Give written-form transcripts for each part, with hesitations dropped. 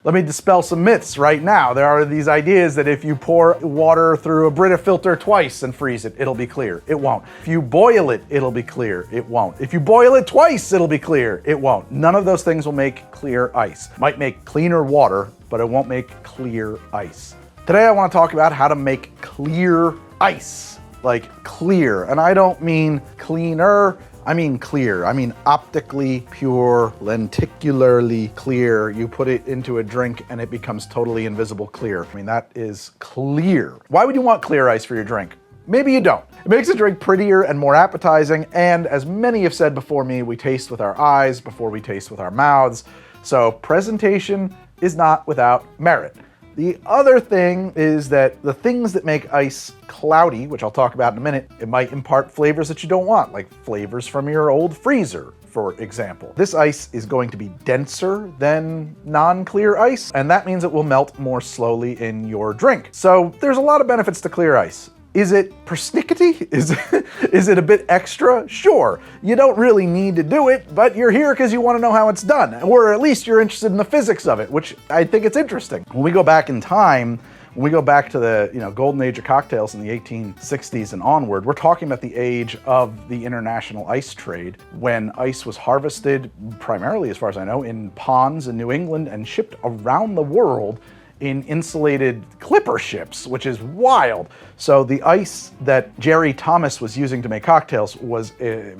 Let me dispel some myths right now. There are these ideas that if you pour water through a Brita filter twice and freeze it, it'll be clear. It won't. If you boil it, it'll be clear. It won't. If you boil it twice, it'll be clear. It won't. None of those things will make clear ice. Might make cleaner water, but it won't make clear ice. Today I want to talk about how to make clear ice. Like clear. And I don't mean cleaner. I mean clear. I mean optically pure, lenticularly clear. You put it into a drink and it becomes totally invisible clear. I mean, that is clear. Why would you want clear ice for your drink? Maybe you don't. It makes the drink prettier and more appetizing, and as many have said before me, we taste with our eyes before we taste with our mouths. So presentation is not without merit. The other thing is that the things that make ice cloudy, which I'll talk about in a minute, it might impart flavors that you don't want, like flavors from your old freezer, for example. This ice is going to be denser than non-clear ice, and that means it will melt more slowly in your drink. So there's a lot of benefits to clear ice. Is it persnickety? Is it a bit extra? Sure. You don't really need to do it, but you're here because you want to know how it's done, or at least you're interested in the physics of it, which I think it's interesting. When we go back in time, when we go back to the golden age of cocktails in the 1860s and onward, we're talking about the age of the international ice trade, when ice was harvested primarily, as far as I know, in ponds in New England and shipped around the world in insulated clipper ships, which is wild. So the ice that Jerry Thomas was using to make cocktails was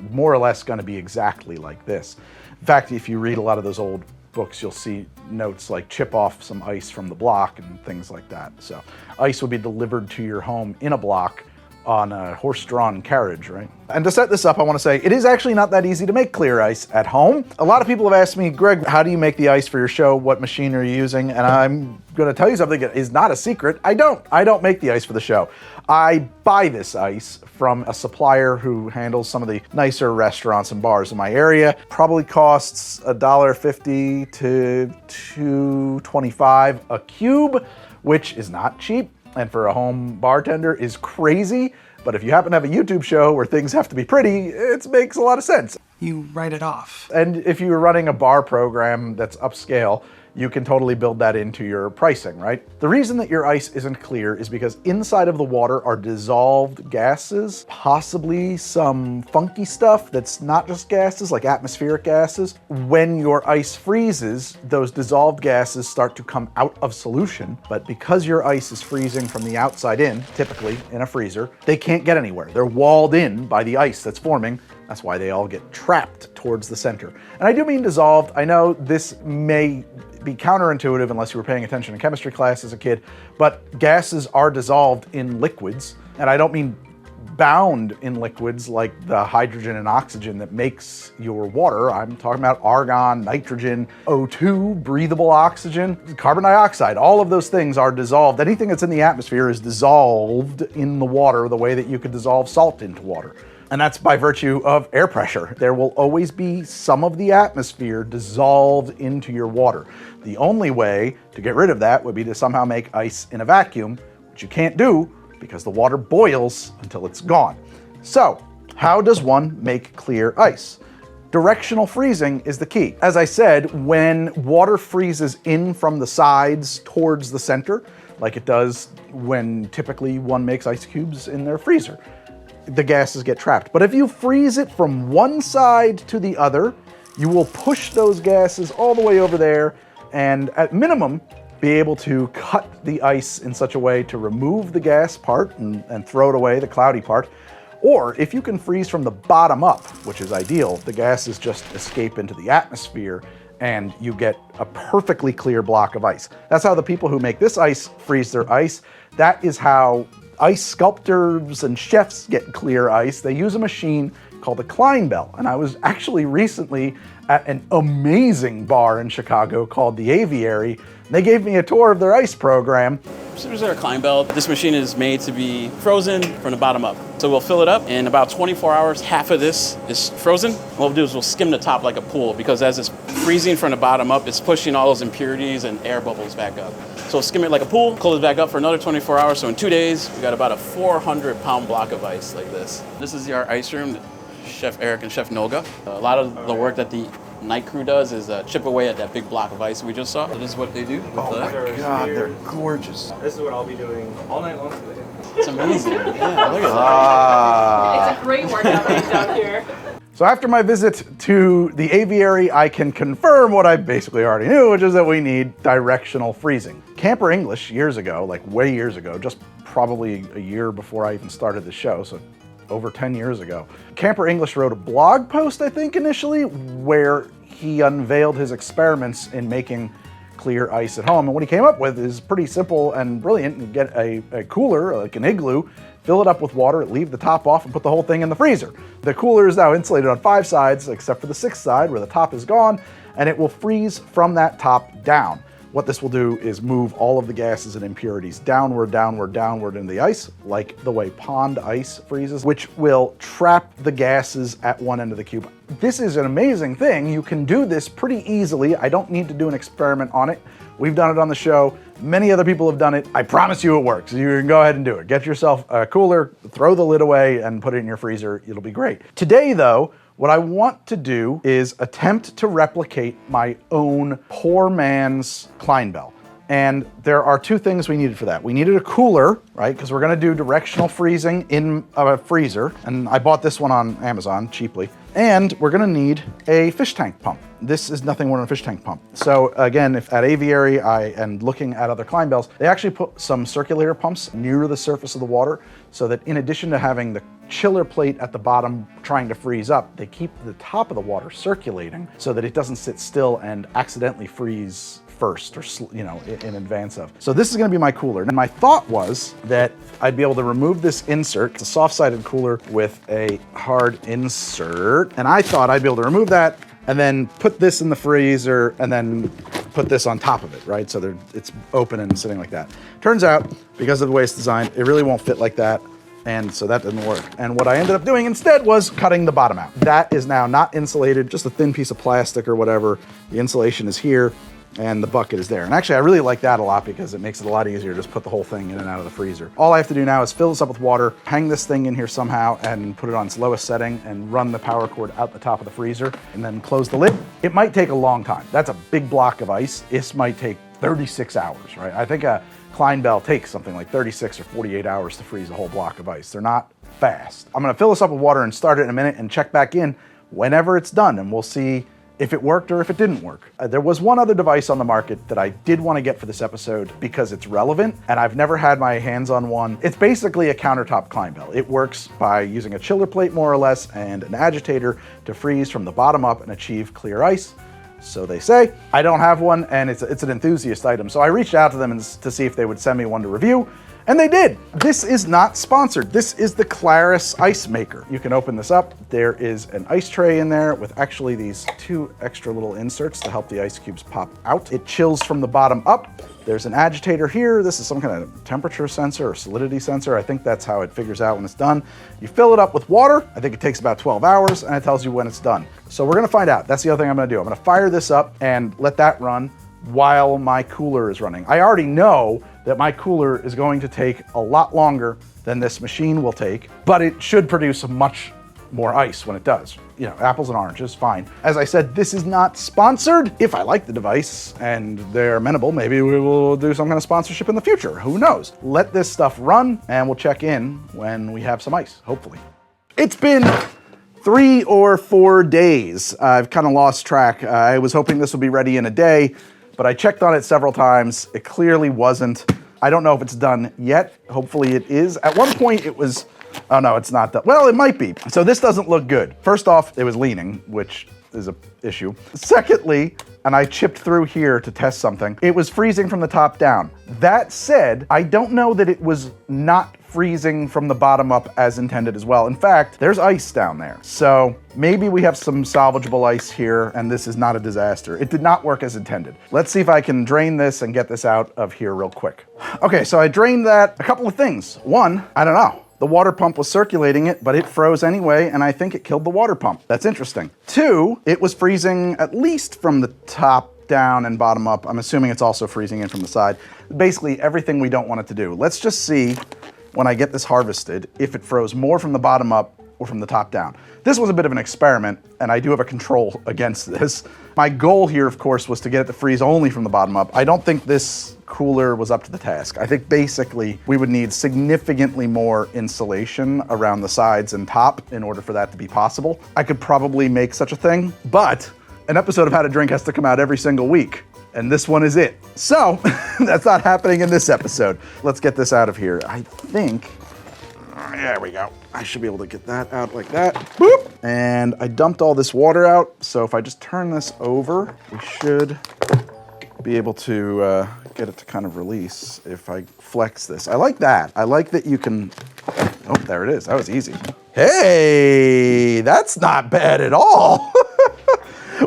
more or less going to be exactly like this. In fact, if you read a lot of those old books, you'll see notes like chip off some ice from the block and things like that. So ice would be delivered to your home in a block on a horse-drawn carriage, right? And to set this up, I want to say it is actually not that easy to make clear ice at home. A lot of people have asked me, Greg, how do you make the ice for your show? What machine are you using? And I'm going to tell you something that is not a secret. I don't make the ice for the show. I buy this ice from a supplier who handles some of the nicer restaurants and bars in my area. Probably costs $1.50 to $2.25 a cube, which is not cheap, and for a home bartender is crazy. But if you happen to have a YouTube show where things have to be pretty, it makes a lot of sense. You write it off. And if you're running a bar program that's upscale, you can totally build that into your pricing, right? The reason that your ice isn't clear is because inside of the water are dissolved gases, possibly some funky stuff that's not just gases, like atmospheric gases. When your ice freezes, those dissolved gases start to come out of solution, but because your ice is freezing from the outside in, typically in a freezer, they can't get anywhere. They're walled in by the ice that's forming. That's why they all get trapped towards the center. And I do mean dissolved. I know this may be counterintuitive unless you were paying attention in chemistry class as a kid, but gases are dissolved in liquids. And I don't mean bound in liquids like the hydrogen and oxygen that makes your water. I'm talking about argon, nitrogen, O2, breathable oxygen, carbon dioxide. All of those things are dissolved. Anything that's in the atmosphere is dissolved in the water the way that you could dissolve salt into water. And that's by virtue of air pressure. There will always be some of the atmosphere dissolved into your water. The only way to get rid of that would be to somehow make ice in a vacuum, which you can't do because the water boils until it's gone. So, how does one make clear ice? Directional freezing is the key. As I said, when water freezes in from the sides towards the center, like it does when typically one makes ice cubes in their freezer, the gases get trapped. But if you freeze it from one side to the other, you will push those gases all the way over there and at minimum be able to cut the ice in such a way to remove the gas part and throw it away, the cloudy part. Or if you can freeze from the bottom up, which is ideal, the gases just escape into the atmosphere and you get a perfectly clear block of ice. That's how the people who make this ice freeze their ice. That is how ice sculptors and chefs get clear ice. They use a machine called the Clinebell. And I was actually recently at an amazing bar in Chicago called the Aviary. They gave me a tour of their ice program. So there's our Clinebell. This machine is made to be frozen from the bottom up. So we'll fill it up in about 24 hours. Half of this is frozen. What we'll do is we'll skim the top like a pool because as it's freezing from the bottom up, it's pushing all those impurities and air bubbles back up. So we'll skim it like a pool, close it back up for another 24 hours. So in 2 days, we got about a 400-pound block of ice like this. This is our ice room, Chef Erik and Chef Nolga. A lot of the work that the night crew does is chip away at that big block of ice we just saw. So this is what they do. Oh my God, they're gorgeous. This is what I'll be doing all night long today. It's amazing. Yeah, look at that. It's a great workout range out here. So after my visit to the aviary, I can confirm what I basically already knew, which is that we need directional freezing. Camper English years ago, like way years ago, just probably a year before I even started the show, so over 10 years ago, Camper English wrote a blog post, I think initially, where he unveiled his experiments in making clear ice at home. And what he came up with is pretty simple and brilliant. You get a cooler, like an igloo, fill it up with water, leave the top off, and put the whole thing in the freezer. The cooler is now insulated on 5 sides, except for the 6th side where the top is gone, and it will freeze from that top down. What this will do is move all of the gases and impurities downward, downward, downward into the ice, like the way pond ice freezes, which will trap the gases at one end of the cube. This is an amazing thing. You can do this pretty easily. I don't need to do an experiment on it. We've done it on the show. Many other people have done it. I promise you it works. You can go ahead and do it. Get yourself a cooler, throw the lid away, and put it in your freezer. It'll be great. Today, though, what I want to do is attempt to replicate my own poor man's Clinebell. And there are 2 things we needed for that. We needed a cooler, right? Because we're gonna do directional freezing in a freezer. And I bought this one on Amazon cheaply. And we're gonna need a fish tank pump. This is nothing more than a fish tank pump. So again, if at Aviary and looking at other Clinebells, they actually put some circulator pumps near the surface of the water so that in addition to having the chiller plate at the bottom trying to freeze up, they keep the top of the water circulating so that it doesn't sit still and accidentally freeze first or in advance of. So this is gonna be my cooler. And my thought was that I'd be able to remove this insert. It's a soft-sided cooler with a hard insert. And I thought I'd be able to remove that and then put this in the freezer and then put this on top of it, right? So it's open and sitting like that. Turns out, because of the way it's designed, it really won't fit like that. And so that didn't work. And what I ended up doing instead was cutting the bottom out. That is now not insulated, just a thin piece of plastic or whatever. The insulation is here and the bucket is there. And actually I really like that a lot because it makes it a lot easier to just put the whole thing in and out of the freezer. All I have to do now is fill this up with water, hang this thing in here somehow and put it on its lowest setting and run the power cord out the top of the freezer and then close the lid. It might take a long time. That's a big block of ice. This might take 36 hours, right? I think a Clinebell takes something like 36 or 48 hours to freeze a whole block of ice. They're not fast. I'm gonna fill this up with water and start it in a minute and check back in whenever it's done and we'll see if it worked or if it didn't work. There was one other device on the market that I did want to get for this episode because it's relevant and I've never had my hands on one. It's basically a countertop Clinebell. It works by using a chiller plate more or less and an agitator to freeze from the bottom up and achieve clear ice. So they say. I don't have one and it's an enthusiast item. So I reached out to them to see if they would send me one to review. And they did. This is not sponsored. This is the Klaris Ice Maker. You can open this up. There is an ice tray in there with actually these 2 extra little inserts to help the ice cubes pop out. It chills from the bottom up. There's an agitator here. This is some kind of temperature sensor or solidity sensor. I think that's how it figures out when it's done. You fill it up with water. I think it takes about 12 hours and it tells you when it's done. So we're gonna find out. That's the other thing I'm gonna do. I'm gonna fire this up and let that run while my cooler is running. I already know that my cooler is going to take a lot longer than this machine will take, but it should produce much more ice when it does. You know, apples and oranges, fine. As I said, this is not sponsored. If I like the device and they're amenable, maybe we will do some kind of sponsorship in the future. Who knows? Let this stuff run and we'll check in when we have some ice, hopefully. It's been 3 or 4 days. I've kind of lost track. I was hoping this would be ready in a day, but I checked on it several times. It clearly wasn't. I don't know if it's done yet. Hopefully it is. At one point it was, oh no, it's not done. Well, it might be. So this doesn't look good. First off, it was leaning, which is an issue. Secondly, and I chipped through here to test something, it was freezing from the top down. That said, I don't know that it was not freezing from the bottom up as intended as well. In fact, there's ice down there. So maybe we have some salvageable ice here and this is not a disaster. It did not work as intended. Let's see if I can drain this and get this out of here real quick. Okay, so I drained that. A couple of things. One, I don't know. The water pump was circulating it, but it froze anyway, and I think it killed the water pump. That's interesting. 2, it was freezing at least from the top down and bottom up. I'm assuming it's also freezing in from the side. Basically everything we don't want it to do. Let's just see when I get this harvested if it froze more from the bottom up or from the top down. This was a bit of an experiment, and I do have a control against this. My goal here, of course, was to get it to freeze only from the bottom up. I don't think this cooler was up to the task. I think basically we would need significantly more insulation around the sides and top in order for that to be possible. I could probably make such a thing, but an episode of How to Drink has to come out every single week, and this one is it. So that's not happening in this episode. Let's get this out of here. I think, there we go. I should be able to get that out like that. Boop. And I dumped all this water out, so if I just turn this over, we should be able to get it to kind of release if I flex this. I like that. I like that you can, oh, there it is. That was easy. Hey, that's not bad at all.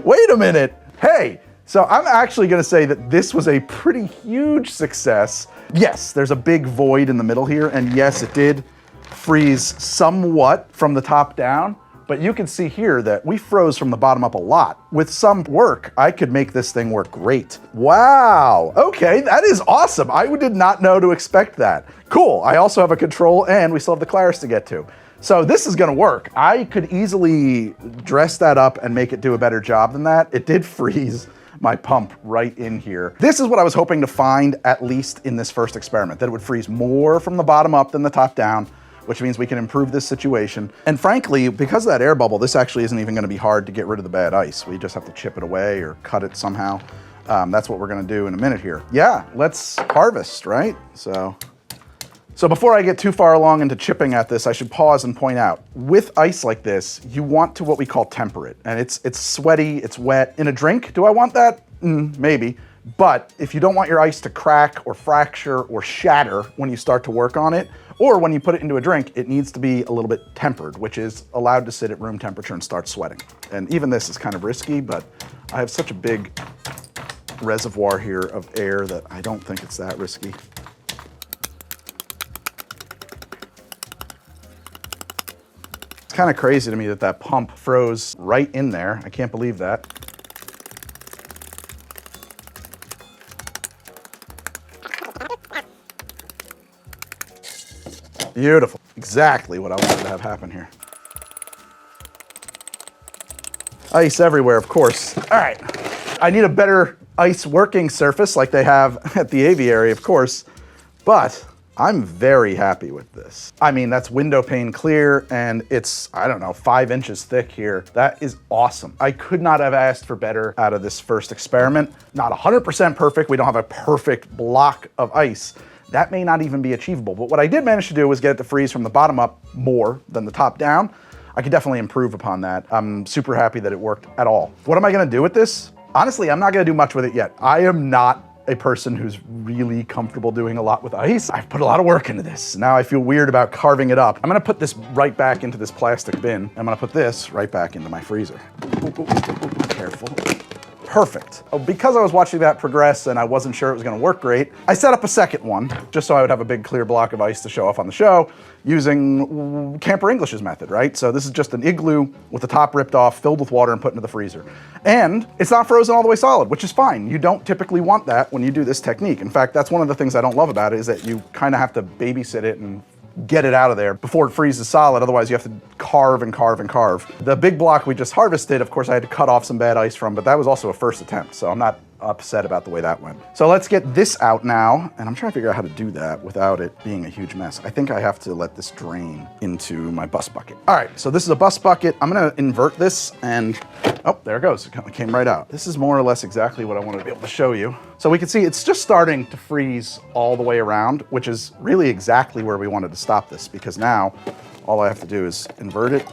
Wait a minute. Hey, so I'm actually gonna say that this was a pretty huge success. Yes, there's a big void in the middle here, and yes, it did freeze somewhat from the top down, but you can see here that we froze from the bottom up a lot. With some work, I could make this thing work great. Wow, okay, that is awesome. I did not know to expect that. Cool, I also have a control and we still have the Klaris to get to. So this is gonna work. I could easily dress that up and make it do a better job than that. It did freeze my pump right in here. This is what I was hoping to find, at least in this first experiment, that it would freeze more from the bottom up than the top down, which means we can improve this situation. And frankly, because of that air bubble, this actually isn't even gonna be hard to get rid of the bad ice. We just have to chip it away or cut it somehow. That's what we're gonna do in a minute here. Yeah, let's harvest, right? So before I get too far along into chipping at this, I should pause and point out, with ice like this, you want to what we call temper it. And it's sweaty, it's wet. In a drink, do I want that? Maybe. But if you don't want your ice to crack or fracture or shatter when you start to work on it, or when you put it into a drink, it needs to be a little bit tempered, which is allowed to sit at room temperature and start sweating. And even this is kind of risky, but I have such a big reservoir here of air that I don't think it's that risky. It's kind of crazy to me that that pump froze right in there. I can't believe that. Beautiful. Exactly what I wanted to have happen here. Ice everywhere, of course. All right. I need a better ice working surface like they have at the aviary, of course, but I'm very happy with this. I mean, that's window pane clear and it's, I don't know, 5 inches thick here. That is awesome. I could not have asked for better out of this first experiment. Not 100% perfect. We don't have a perfect block of ice. That may not even be achievable, but what I did manage to do was get it to freeze from the bottom up more than the top down. I could definitely improve upon that. I'm super happy that it worked at all. What am I gonna do with this? Honestly, I'm not gonna do much with it yet. I am not a person who's really comfortable doing a lot with ice. I've put a lot of work into this. Now I feel weird about carving it up. I'm gonna put this right back into this plastic bin. I'm gonna put this right back into my freezer. Careful. Perfect. Because I was watching that progress and I wasn't sure it was gonna work great, I set up a second one just so I would have a big clear block of ice to show off on the show using Camper English's method, right? So this is just an igloo with the top ripped off, filled with water and put into the freezer. And it's not frozen all the way solid, which is fine. You don't typically want that when you do this technique. In fact, that's one of the things I don't love about it is that you kind of have to babysit it and get it out of there before it freezes solid. Otherwise you have to carve and carve and carve. The big block we just harvested, of course I had to cut off some bad ice from, but that was also a first attempt. So I'm not upset about the way that went. So let's get this out now. And I'm trying to figure out how to do that without it being a huge mess. I think I have to let this drain into my bus bucket. All right, so this is a bus bucket. I'm gonna invert this and, oh, there it goes. It came right out. This is more or less exactly what I wanted to be able to show you. So we can see it's just starting to freeze all the way around, which is really exactly where we wanted to stop this because now all I have to do is invert it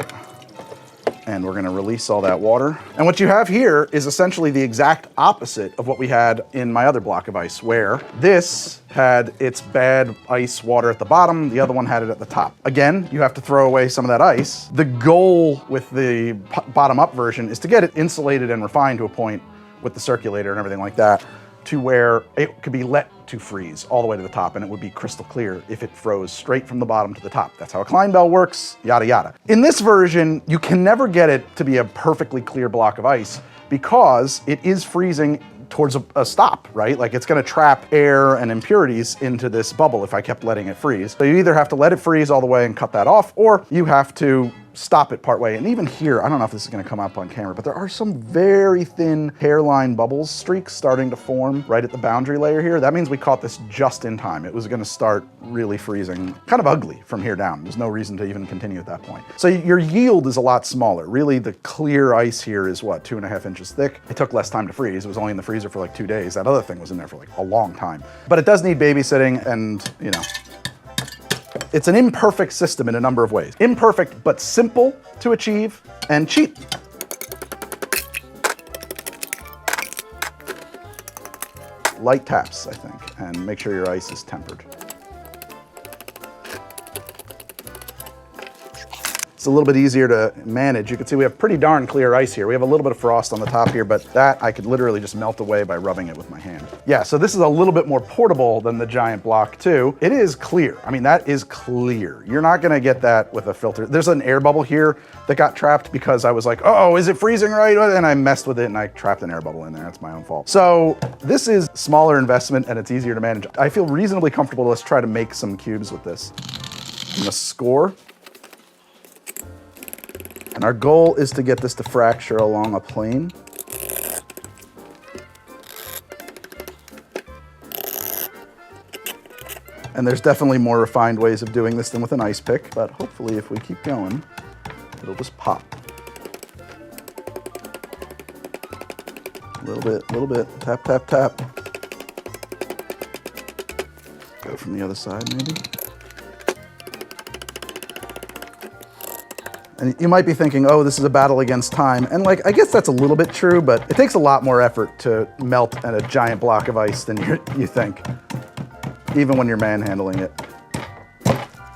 and we're gonna release all that water. And what you have here is essentially the exact opposite of what we had in my other block of ice, where this had its bad ice water at the bottom, the other one had it at the top. Again, you have to throw away some of that ice. The goal with the bottom up version is to get it insulated and refined to a point with the circulator and everything like that, to where it could be let to freeze all the way to the top and it would be crystal clear if it froze straight from the bottom to the top. That's how a Clinebell works, yada yada. In this version, you can never get it to be a perfectly clear block of ice because it is freezing towards a stop, right? Like it's gonna trap air and impurities into this bubble if I kept letting it freeze. So you either have to let it freeze all the way and cut that off, or you have to stop it partway. And even here, I don't know if this is gonna come up on camera, but there are some very thin hairline bubbles streaks starting to form right at the boundary layer here. That means we caught this just in time. It was gonna start really freezing, kind of ugly from here down. There's no reason to even continue at that point. So your yield is a lot smaller. Really, the clear ice here is what, 2.5 inches thick. It took less time to freeze. It was only in the freezer for like 2 days. That other thing was in there for like a long time. But it does need babysitting, and you know, it's an imperfect system in a number of ways. Imperfect, but simple to achieve and cheap. Light taps, I think, and make sure your ice is tempered. It's a little bit easier to manage. You can see we have pretty darn clear ice here. We have a little bit of frost on the top here, but that I could literally just melt away by rubbing it with my hand. Yeah, so this is a little bit more portable than the giant block too. It is clear. I mean, that is clear. You're not gonna get that with a filter. There's an air bubble here that got trapped because I was like, oh, is it freezing right? And I messed with it and I trapped an air bubble in there. That's my own fault. So this is smaller investment and it's easier to manage. I feel reasonably comfortable. Let's try to make some cubes with this. I'm gonna score. And our goal is to get this to fracture along a plane. And there's definitely more refined ways of doing this than with an ice pick, but hopefully if we keep going, it'll just pop. A little bit, tap, tap, tap. Go from the other side maybe. And you might be thinking, oh, this is a battle against time. And like, I guess that's a little bit true, but it takes a lot more effort to melt a giant block of ice than you think, even when you're manhandling it.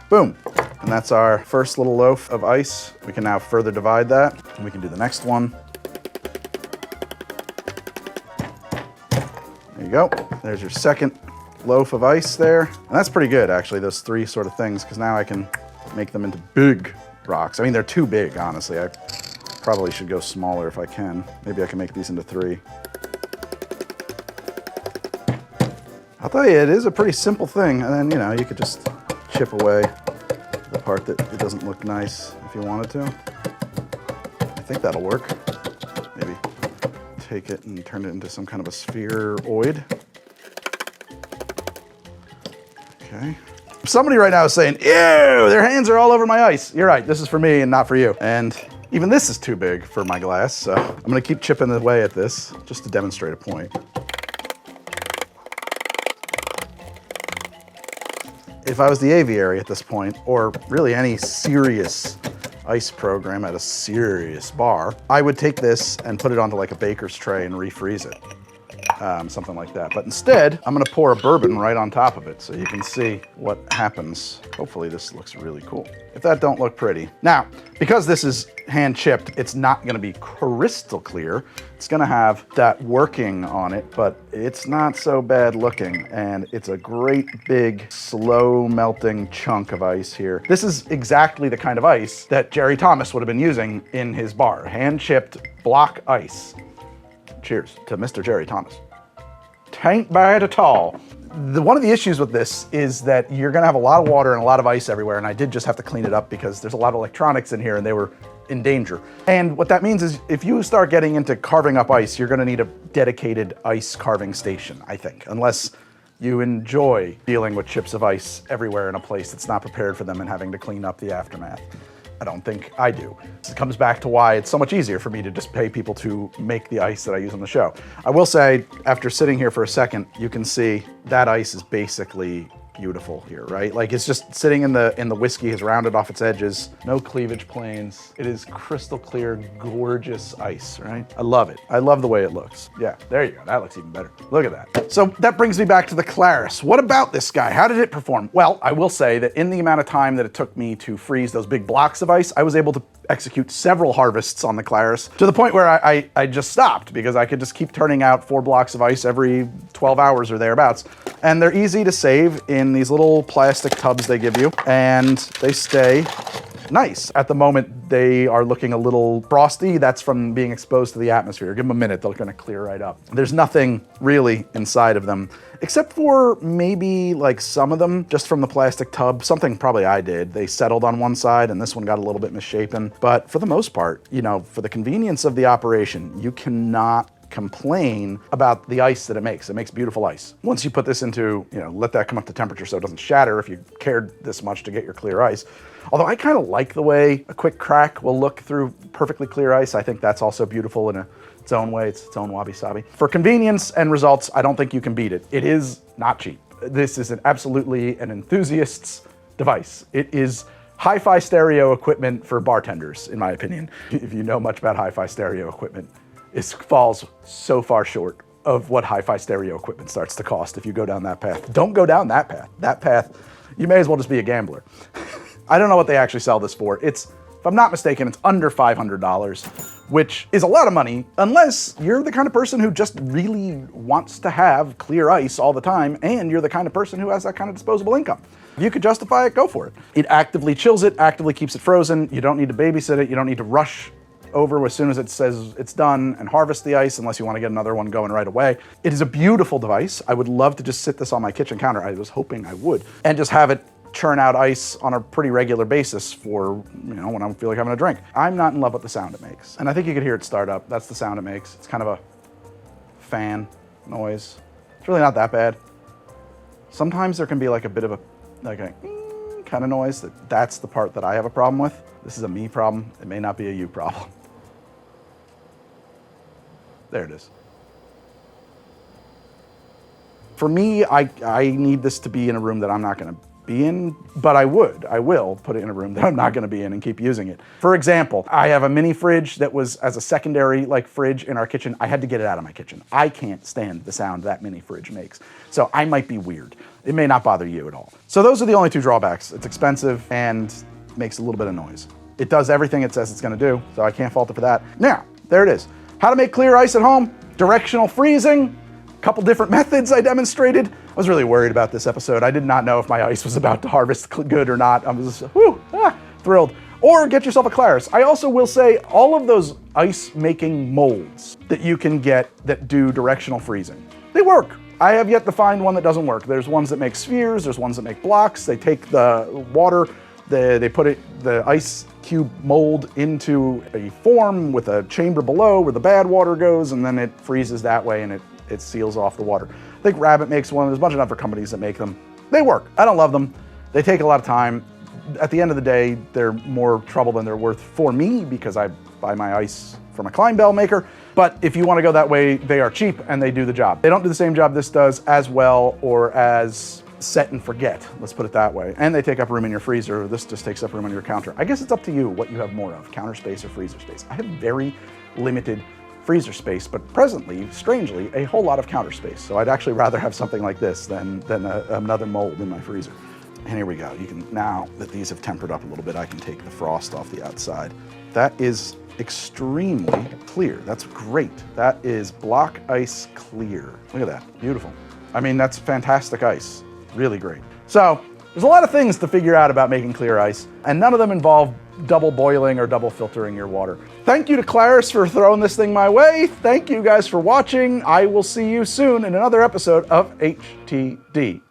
Boom. And that's our first little loaf of ice. We can now further divide that, and we can do the next one. There you go. There's your second loaf of ice there. And that's pretty good, actually, those three sort of things, because now I can make them into big rocks. I mean, they're too big, honestly. I probably should go smaller if I can. Maybe I can make these into 3. I'll tell you, it is a pretty simple thing. And then, you know, you could just chip away the part that it doesn't look nice if you wanted to. I think that'll work. Maybe take it and turn it into some kind of a spheroid. Okay. Somebody right now is saying, ew, their hands are all over my ice. You're right, this is for me and not for you. And even this is too big for my glass, so I'm gonna keep chipping away at this just to demonstrate a point. If I was the aviary at this point, or really any serious ice program at a serious bar, I would take this and put it onto like a baker's tray and refreeze it. Something like that. But instead, I'm gonna pour a bourbon right on top of it so you can see what happens. Hopefully this looks really cool. If that don't look pretty. Now, because this is hand chipped, it's not gonna be crystal clear. It's gonna have that working on it, but it's not so bad looking. And it's a great big, slow melting chunk of ice here. This is exactly the kind of ice that Jerry Thomas would have been using in his bar. Hand chipped block ice. Cheers to Mr. Jerry Thomas. Tain't bad at all. One of the issues with this is that you're gonna have a lot of water and a lot of ice everywhere, and I did just have to clean it up because there's a lot of electronics in here and they were in danger. And what that means is if you start getting into carving up ice, you're gonna need a dedicated ice carving station, I think, unless you enjoy dealing with chips of ice everywhere in a place that's not prepared for them and having to clean up the aftermath. I don't think I do. It comes back to why it's so much easier for me to just pay people to make the ice that I use on the show. I will say, after sitting here for a second, you can see that ice is basically beautiful here, right? Like it's just sitting in the whiskey, has rounded off its edges, no cleavage planes. It is crystal clear, gorgeous ice, right? I love it. I love the way it looks. Yeah, there you go. That looks even better. Look at that. So that brings me back to the Klaris. What about this guy? How did it perform? Well, I will say that in the amount of time that it took me to freeze those big blocks of ice, I was able to execute several harvests on the Klaris to the point where I just stopped because I could just keep turning out 4 blocks of ice every 12 hours or thereabouts. And they're easy to save in these little plastic tubs they give you, and they stay nice. At the moment, they are looking a little frosty. That's from being exposed to the atmosphere. Give them a minute, they're gonna clear right up. There's nothing really inside of them, except for maybe like some of them, just from the plastic tub, something probably I did. They settled on one side and this one got a little bit misshapen. But for the most part, you know, for the convenience of the operation, you cannot complain about the ice that it makes. It makes beautiful ice. Once you put this into, you know, let that come up to temperature so it doesn't shatter if you cared this much to get your clear ice. Although I kind of like the way a quick crack will look through perfectly clear ice. I think that's also beautiful in its own way. It's its own wabi-sabi. For convenience and results, I don't think you can beat it. It is not cheap. This is absolutely an enthusiast's device. It is hi-fi stereo equipment for bartenders, in my opinion. If you know much about hi-fi stereo equipment, it falls so far short of what hi-fi stereo equipment starts to cost if you go down that path. Don't go down that path. That path, you may as well just be a gambler. I don't know what they actually sell this for. It's, if I'm not mistaken, it's under $500, which is a lot of money unless you're the kind of person who just really wants to have clear ice all the time and you're the kind of person who has that kind of disposable income. If you could justify it, go for it. It actively chills it, actively keeps it frozen. You don't need to babysit it. You don't need to rush over as soon as it says it's done and harvest the ice unless you want to get another one going right away. It is a beautiful device. I would love to just sit this on my kitchen counter. I was hoping I would. And just have it churn out ice on a pretty regular basis for, you know, when I feel like having a drink. I'm not in love with the sound it makes. And I think you could hear it start up. That's the sound it makes. It's kind of a fan noise. It's really not that bad. Sometimes there can be like a bit of a, like a kind of noise. That's the part that I have a problem with. This is a me problem. It may not be a you problem. There it is. For me, I need this to be in a room that I'm not gonna be in, but I will put it in a room that I'm not gonna be in and keep using it. For example, I have a mini fridge that was as a secondary like fridge in our kitchen. I had to get it out of my kitchen. I can't stand the sound that mini fridge makes. So I might be weird. It may not bother you at all. So those are the only two drawbacks. It's expensive and makes a little bit of noise. It does everything it says it's gonna do, so I can't fault it for that. Now, there it is. How to make clear ice at home, directional freezing, a couple different methods I demonstrated. I was really worried about this episode. I did not know if my ice was about to harvest good or not. I was thrilled. Or get yourself a Klaris. I also will say all of those ice making molds that you can get that do directional freezing, they work. I have yet to find one that doesn't work. There's ones that make spheres, there's ones that make blocks. They take the water, they put the ice cube mold into a form with a chamber below where the bad water goes, and then it freezes that way and it seals off the water. I think Rabbit makes one. There's a bunch of other companies that make them. They work. I don't love them. They take a lot of time. At the end of the day, they're more trouble than they're worth for me because I buy my ice from a Clinebell maker. But if you want to go that way, they are cheap and they do the job. They don't do the same job this does as well or as set and forget, let's put it that way. And they take up room in your freezer. This just takes up room on your counter. I guess it's up to you what you have more of, counter space or freezer space. I have very limited freezer space, but presently, strangely, a whole lot of counter space. So I'd actually rather have something like this than another mold in my freezer. And here we go. You can, now that these have tempered up a little bit, I can take the frost off the outside. That is extremely clear. That's great. That is block ice clear. Look at that, beautiful. I mean, that's fantastic ice. Really great. So there's a lot of things to figure out about making clear ice, and none of them involve double boiling or double filtering your water. Thank you to Klaris for throwing this thing my way. Thank you guys for watching. I will see you soon in another episode of HTD.